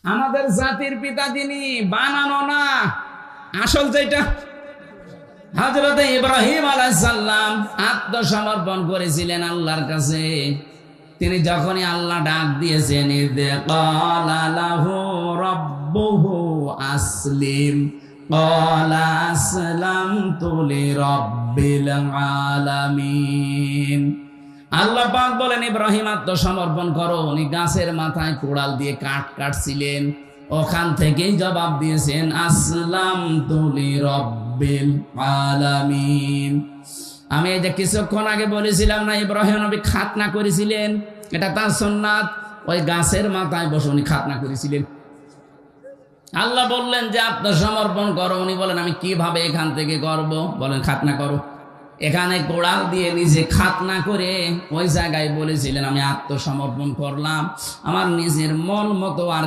আমাদের জাতির পিতা যিনি, বানানো না, আসল যেটা। হযরত ইব্রাহিম আলাইহিস সালাম আত্মসমর্পণ করেছিলেন আল্লাহর কাছে। তিনি যখনই আল্লাহ ডাক দিয়েছেন, ইযে ক্বালা লাহু রাব্বুহু আসলিম ক্বালা আসলামতু লিরাব্বিল আলামিন। আল্লাহ পাক বলেন, ইব্রাহিম আত্মসমর্পণ করো। উনি গাছের মাথায় কোড়াল দিয়ে কাঠ কাটছিলেন, ওখান থেকেই জবাব দিয়েছেন, আসলামতু লিরাব্বিল আলামিন। আমি এই যে কিছুক্ষণ আগে বলেছিলাম না, ইব্রাহিম নবী খাতনা করেছিলেন, এটা তার সুন্নাত। ওই গাছের মাথায় বসে উনি খাতনা করেছিলেন। আল্লাহ বললেন যে আত্মসমর্পণ করো। উনি বলেন, আমি কিভাবে এখান থেকে করব? বলেন, খাতনা করো। এখানে কোড়াল দিয়ে নিজে খাতনা করে ওই জায়গায় বলেছিলেন, আমি আত্মসমর্পণ করলাম, আমার নিজের মন মতো আর